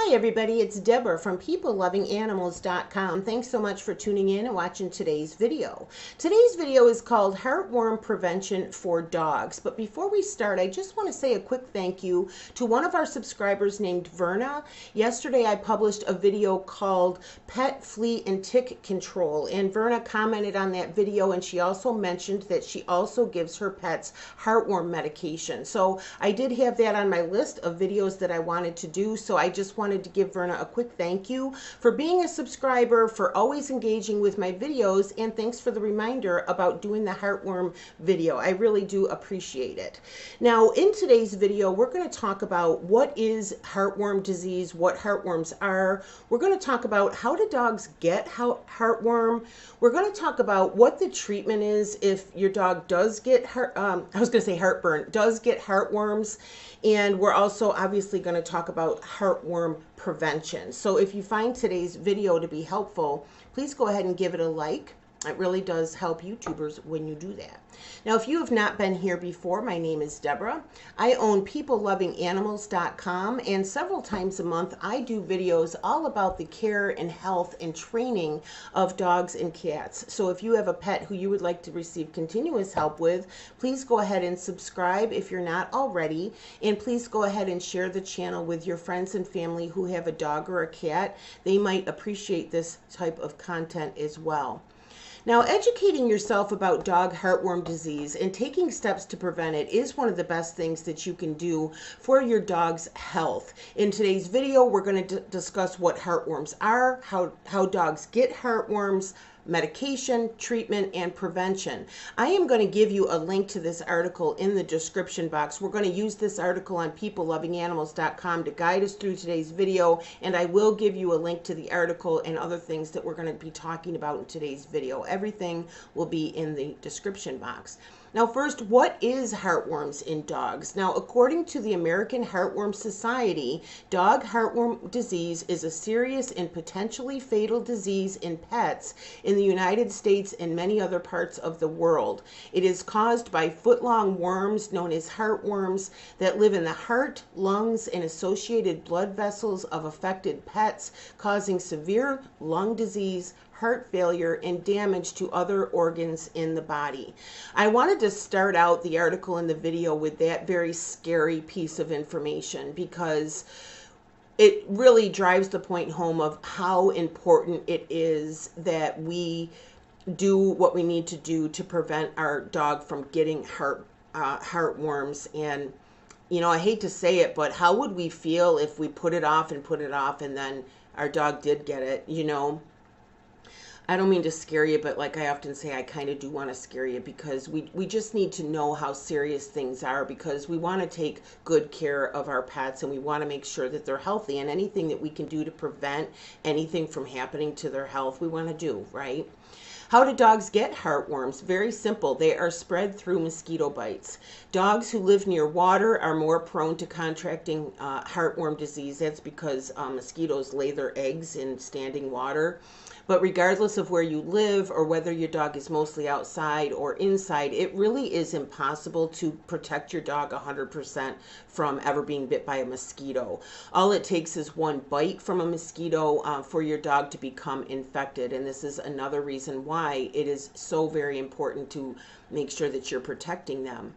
Hi everybody, it's Deborah from PeopleLovingAnimals.com. Thanks so much for tuning in and watching today's video. Today's video is called Heartworm Prevention for Dogs. But before we start, I just want to say a quick thank you to one of our subscribers named Verna. Yesterday I published a video called Pet, Flea, and Tick Control, and Verna commented on that video, and she also mentioned that she also gives her pets heartworm medication. So I did have that on my list of videos that I wanted to do, so I just wanted to give Verna a quick thank you for being a subscriber, for always engaging with my videos, and thanks for the reminder about doing the heartworm video. I really do appreciate it. Now, in today's video, we're going to talk about what is heartworm disease, what heartworms are. We're going to talk about how do dogs get heartworm. We're going to talk about what the treatment is if your dog does get heartburn, does get heartworms. And we're also obviously going to talk about heartworm prevention. So if you find today's video to be helpful, please go ahead and give it a like. It really does help YouTubers when you do that. Now, if you have not been here before, my name is Deborah. I own PeopleLovingAnimals.com, and several times a month I do videos all about the care and health and training of dogs and cats. So if you have a pet who you would like to receive continuous help with, please go ahead and subscribe if you're not already, and please go ahead and share the channel with your friends and family who have a dog or a cat. They might appreciate this type of content as well. Now, educating yourself about dog heartworm disease and taking steps to prevent it is one of the best things that you can do for your dog's health. In today's video, we're going to discuss what heartworms are, how dogs get heartworms, medication, treatment, and prevention. I am going to give you a link to this article in the description box. We're going to use this article on PeopleLovingAnimals.com to guide us through today's video, and I will give you a link to the article and other things that we're going to be talking about in today's video. Everything will be in the description box. Now, first, what is heartworms in dogs? Now, according to the American Heartworm Society, dog heartworm disease is a serious and potentially fatal disease in pets in the United States and many other parts of the world. It is caused by foot-long worms known as heartworms that live in the heart, lungs, and associated blood vessels of affected pets, causing severe lung disease, heart failure, and damage to other organs in the body. I wanted to start out the article and the video with that very scary piece of information because it really drives the point home of how important it is that we do what we need to do to prevent our dog from getting heartworms. And you know, I hate to say it, but how would we feel if we put it off and then our dog did get it? You know, I don't mean to scare you, but like I often say, I kind of do want to scare you because we just need to know how serious things are, because we want to take good care of our pets and we want to make sure that they're healthy, and anything that we can do to prevent anything from happening to their health, we want to do, right? How do dogs get heartworms? Very simple. They are spread through mosquito bites. Dogs who live near water are more prone to contracting heartworm disease. That's because mosquitoes lay their eggs in standing water. But regardless of where you live or whether your dog is mostly outside or inside, it really is impossible to protect your dog 100% from ever being bit by a mosquito. All it takes is one bite from a mosquito for your dog to become infected. And this is another reason why it is so very important to make sure that you're protecting them.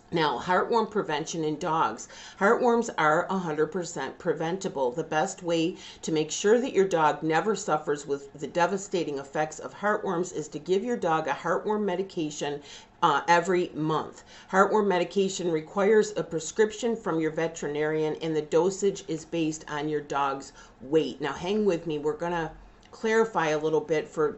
Now, heartworm prevention in dogs. Heartworms are 100% preventable. The best way to make sure that your dog never suffers with the devastating effects of heartworms is to give your dog a heartworm medication every month. Heartworm medication requires a prescription from your veterinarian, and the dosage is based on your dog's weight. Now, hang with me. We're going to clarify a little bit for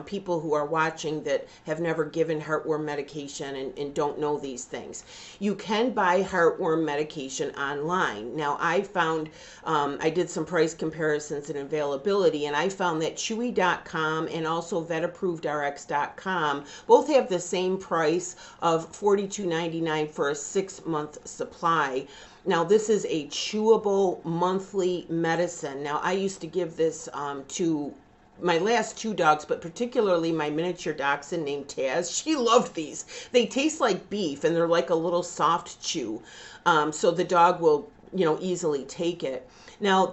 people who are watching that have never given heartworm medication and don't know these things. You can buy heartworm medication online. Now, I found, I did some price comparisons and availability, and I found that Chewy.com and also VetApprovedRx.com both have the same price of $42.99 for a 6-month supply. Now, this is a chewable monthly medicine. Now, I used to give this to my last 2 dogs, but particularly my miniature dachshund named Taz. She loved these. They taste like beef and they're like a little soft chew. So the dog will easily take it. Now,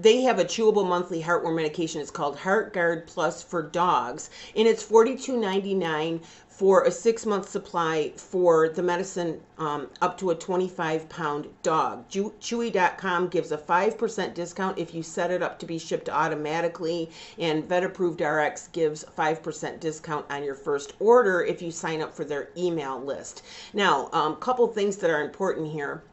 they have a chewable monthly heartworm medication. It's called HeartGuard Plus for dogs, and it's $42.99 for a 6-month supply for the medicine up to a 25-pound dog. Chewy.com gives a 5% discount if you set it up to be shipped automatically, and Vet Approved RX gives 5% discount on your first order if you sign up for their email list. Now, a couple things that are important here.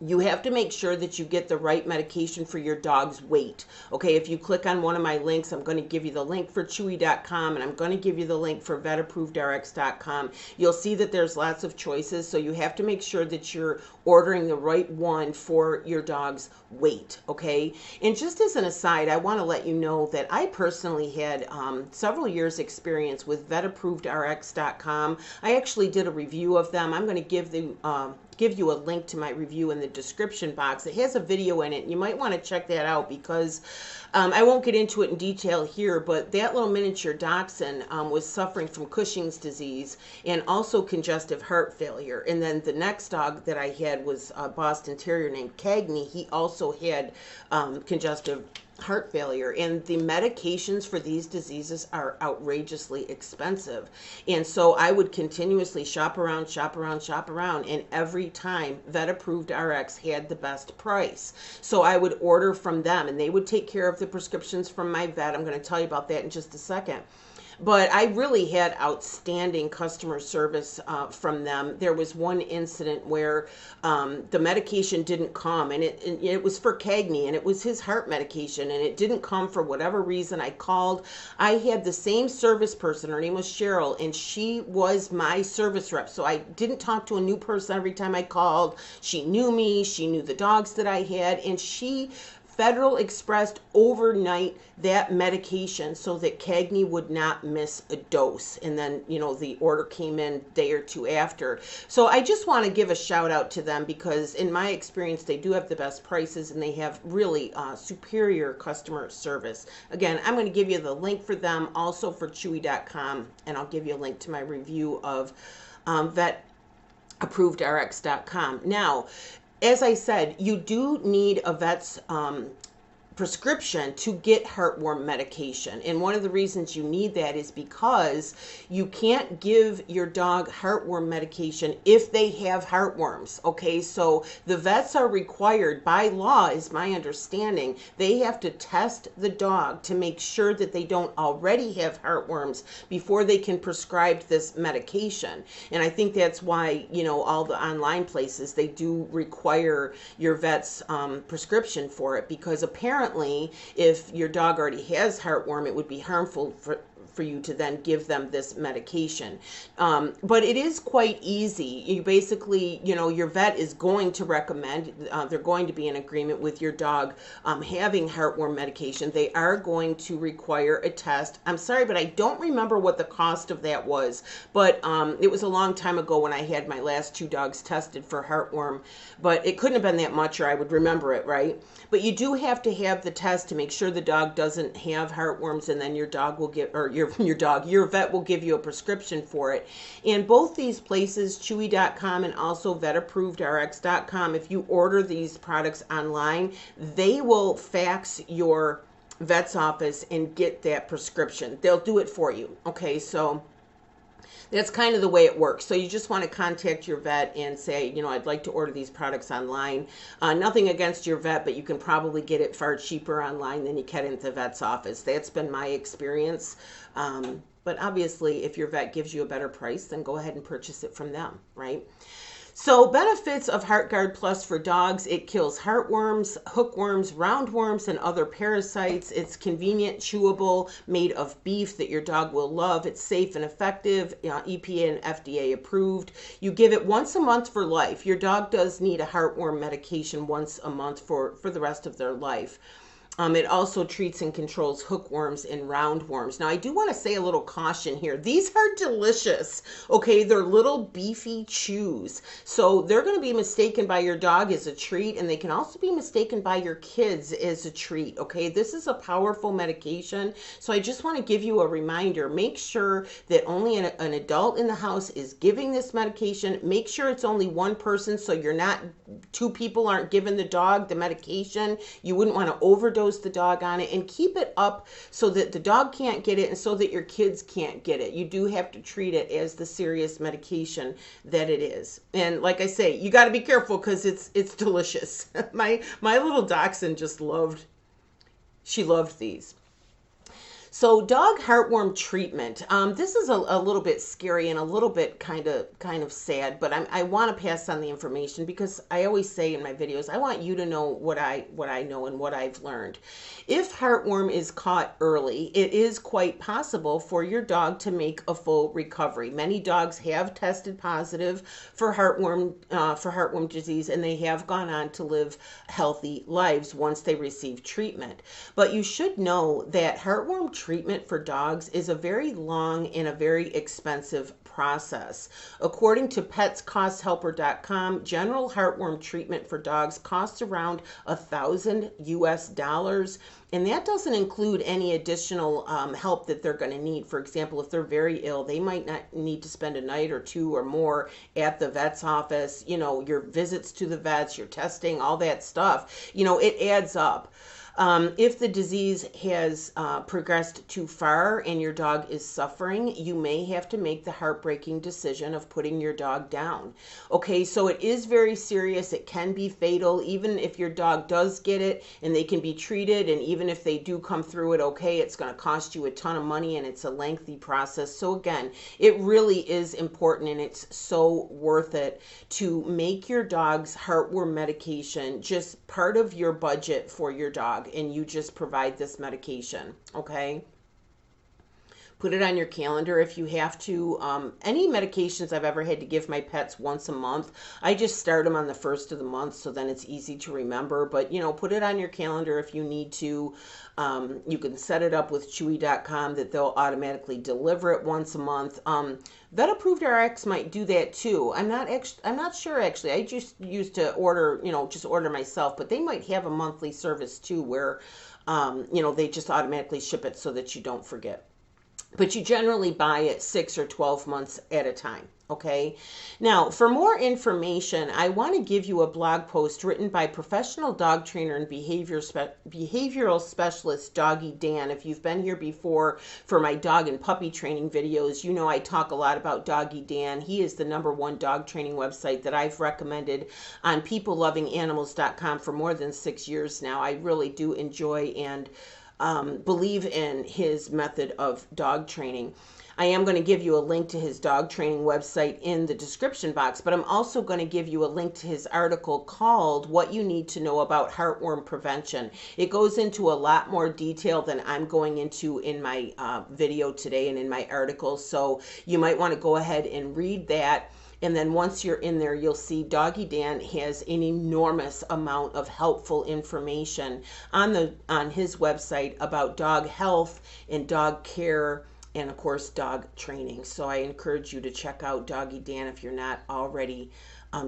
You have to make sure that you get the right medication for your dog's weight. Okay, if you click on one of my links, I'm going to give you the link for Chewy.com, and I'm going to give you the link for VetApprovedRx.com. You'll see that there's lots of choices, so you have to make sure that you're ordering the right one for your dog's weight. Okay, and just as an aside, I want to let you know that I personally had several years experience with VetApprovedRx.com. I actually did a review of them. I'm going to give you a link to my review in the description box. It has a video in it. You might want to check that out because I won't get into it in detail here, but that little miniature dachshund was suffering from Cushing's disease and also congestive heart failure. And then the next dog that I had was a Boston Terrier named Cagney. He also had congestive heart failure, and the medications for these diseases are outrageously expensive. And so I would continuously shop around, and every time Vet Approved RX had the best price. So I would order from them, and they would take care of the prescriptions from my vet. I'm going to tell you about that in just a second. But I really had outstanding customer service from them. There was one incident where the medication didn't come, and it was for Cagney, and it was his heart medication, and it didn't come for whatever reason. I called. I had the same service person. Her name was Cheryl, and she was my service rep. So I didn't talk to a new person every time I called. She knew me. She knew the dogs that I had, and she Federal Expressed overnight that medication so that Cagney would not miss a dose. And then, the order came in a day or two after. So I just want to give a shout out to them because in my experience, they do have the best prices and they have really superior customer service. Again, I'm going to give you the link for them, also for Chewy.com, and I'll give you a link to my review of VetApprovedRx.com. Now, as I said, you do need a vet's prescription to get heartworm medication. And one of the reasons you need that is because you can't give your dog heartworm medication if they have heartworms. Okay, so the vets are required by law, is my understanding, they have to test the dog to make sure that they don't already have heartworms before they can prescribe this medication. And I think that's why, all the online places, they do require your vet's prescription for it, because apparently if your dog already has heartworm, it would be harmful for you to then give them this medication. But it is quite easy. You basically, your vet is going to recommend, they're going to be in agreement with your dog having heartworm medication. They are going to require a test. I'm sorry, but I don't remember what the cost of that was. But it was a long time ago when I had my last 2 dogs tested for heartworm. But it couldn't have been that much, or I would remember it, right? But you do have to have the test to make sure the dog doesn't have heartworms, and then your dog will get, or your vet will give you a prescription for it. And both these places, Chewy.com and also VetApprovedRx.com, if you order these products online, they will fax your vet's office and get that prescription. They'll do it for you. Okay, so that's kind of the way it works. So you just want to contact your vet and say, I'd like to order these products online. Nothing against your vet, but you can probably get it far cheaper online than you can at the vet's office. That's been my experience. But obviously, if your vet gives you a better price, then go ahead and purchase it from them, right? So benefits of HeartGuard Plus for dogs: it kills heartworms, hookworms, roundworms, and other parasites. It's convenient, chewable, made of beef that your dog will love. It's safe and effective, EPA and FDA approved. You give it once a month for life. Your dog does need a heartworm medication once a month for the rest of their life. It also treats and controls hookworms and roundworms. Now, I do want to say a little caution here. These are delicious, okay? They're little beefy chews. So they're going to be mistaken by your dog as a treat, and they can also be mistaken by your kids as a treat, okay? This is a powerful medication, so I just want to give you a reminder. Make sure that only an adult in the house is giving this medication. Make sure it's only one person, so you're not two people aren't giving the dog the medication. You wouldn't want to overdose the dog on it, and keep it up so that the dog can't get it and so that your kids can't get it. You do have to treat it as the serious medication that it is. And like I say, you got to be careful because it's delicious. My little dachshund just loved these. So dog heartworm treatment. This is a little bit scary and a little bit kind of sad, but I want to pass on the information because I always say in my videos, I want you to know what I know and what I've learned. If heartworm is caught early, it is quite possible for your dog to make a full recovery. Many dogs have tested positive for heartworm disease, and they have gone on to live healthy lives once they receive treatment. But you should know that heartworm treatment for dogs is a very long and a very expensive process. According to PetsCostHelper.com, general heartworm treatment for dogs costs around $1,000 US, and that doesn't include any additional help that they're going to need. For example, if they're very ill, they might not need to spend a night or two or more at the vet's office. You know, your visits to the vets, your testing, all that stuff, you know, it adds up. If the disease has progressed too far and your dog is suffering, you may have to make the heartbreaking decision of putting your dog down. Okay, so it is very serious. It can be fatal, even if your dog does get it and they can be treated. And even if they do come through it okay, it's going to cost you a ton of money and it's a lengthy process. So again, it really is important and it's so worth it to make your dog's heartworm medication just part of your budget for your dog, and you just provide this medication, okay? Put it on your calendar if you have to. Any medications I've ever had to give my pets once a month, I just start them on the first of the month, so then it's easy to remember. But, you know, put it on your calendar if you need to. You can set it up with Chewy.com that they'll automatically deliver it once a month. Vet Approved RX might do that too. I'm not sure actually. I just used to order, just order myself, but they might have a monthly service too where, they just automatically ship it so that you don't forget. But you generally buy it 6 or 12 months at a time. Okay. Now, for more information, I want to give you a blog post written by professional dog trainer and behavioral specialist Doggy Dan. If you've been here before for my dog and puppy training videos, you know I talk a lot about Doggy Dan. He is the #1 dog training website that I've recommended on peoplelovinganimals.com for more than 6 years now. I really do enjoy and believe in his method of dog training. I am going to give you a link to his dog training website in the description box, but I'm also going to give you a link to his article called What You Need to Know About Heartworm Prevention. It goes into a lot more detail than I'm going into in my video today and in my article, so you might want to go ahead and read that. And then once you're in there, you'll see Doggy Dan has an enormous amount of helpful information on his website about dog health and dog care and, of course, dog training. So I encourage you to check out Doggy Dan if you're not already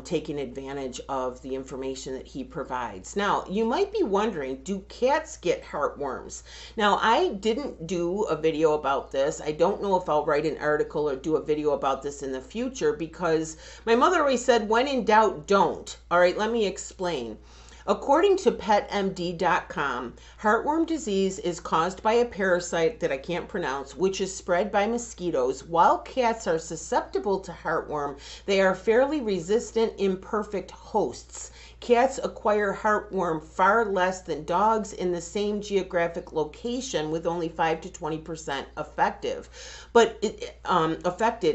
taking advantage of the information that he provides. Now, you might be wondering, do cats get heartworms? Now, I didn't do a video about this. I don't know if I'll write an article or do a video about this in the future because my mother always said, when in doubt, don't. All right, let me explain. According to PetMD.com, heartworm disease is caused by a parasite that I can't pronounce, which is spread by mosquitoes. While cats are susceptible to heartworm, they are fairly resistant, imperfect hosts. Cats acquire heartworm far less than dogs in the same geographic location, with only 5 to 20% affected.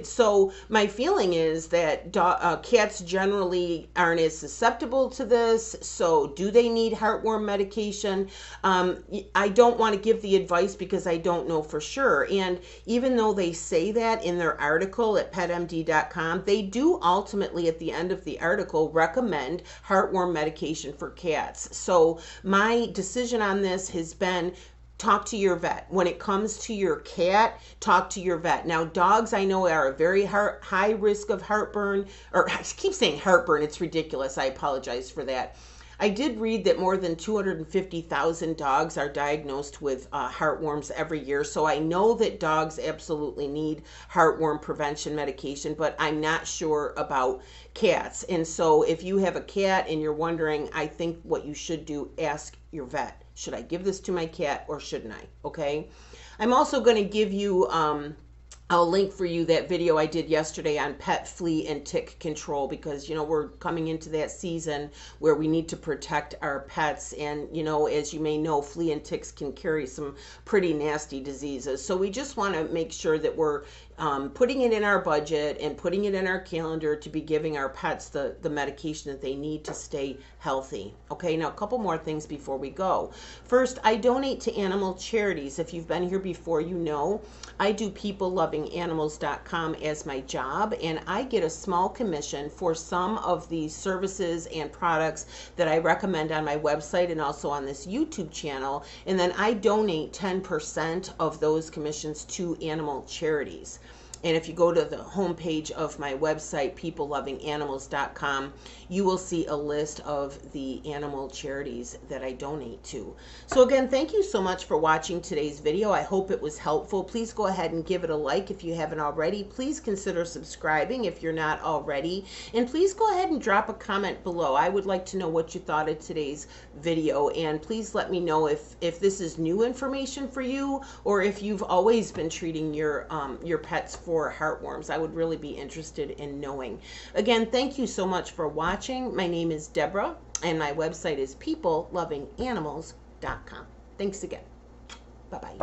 So my feeling is that cats generally aren't as susceptible to this. So do they need heartworm medication? I don't want to give the advice because I don't know for sure. And even though they say that in their article at PetMD.com, they do ultimately at the end of the article recommend heartworm medication for cats. So my decision on this has been, talk to your vet. When it comes to your cat, talk to your vet. Now, dogs I know are a very high risk of heartburn, or I keep saying heartburn, it's ridiculous. I apologize for that. I did read that more than 250,000 dogs are diagnosed with heartworms every year. So I know that dogs absolutely need heartworm prevention medication, but I'm not sure about cats. And so if you have a cat and you're wondering, I think what you should do, ask your vet. Should I give this to my cat or shouldn't I? Okay. I'm also going to give you I'll link for you that video I did yesterday on pet flea and tick control, because, we're coming into that season where we need to protect our pets. And, as you may know, flea and ticks can carry some pretty nasty diseases. So we just want to make sure that we're putting it in our budget and putting it in our calendar to be giving our pets the medication that they need to stay healthy. Okay, now a couple more things before we go. First, I donate to animal charities. If you've been here before, you know I do peoplelovinganimals.com as my job, and I get a small commission for some of the services and products that I recommend on my website and also on this YouTube channel, and then I donate 10% of those commissions to animal charities. And if you go to the homepage of my website, peoplelovinganimals.com, you will see a list of the animal charities that I donate to. So again, thank you so much for watching today's video. I hope it was helpful. Please go ahead and give it a like if you haven't already. Please consider subscribing if you're not already. And please go ahead and drop a comment below. I would like to know what you thought of today's video. And please let me know if this is new information for you, or if you've always been treating your pets for heartworms. I would really be interested in knowing. Again, thank you so much for watching. My name is Deborah, and my website is peoplelovinganimals.com. Thanks again. Bye-bye.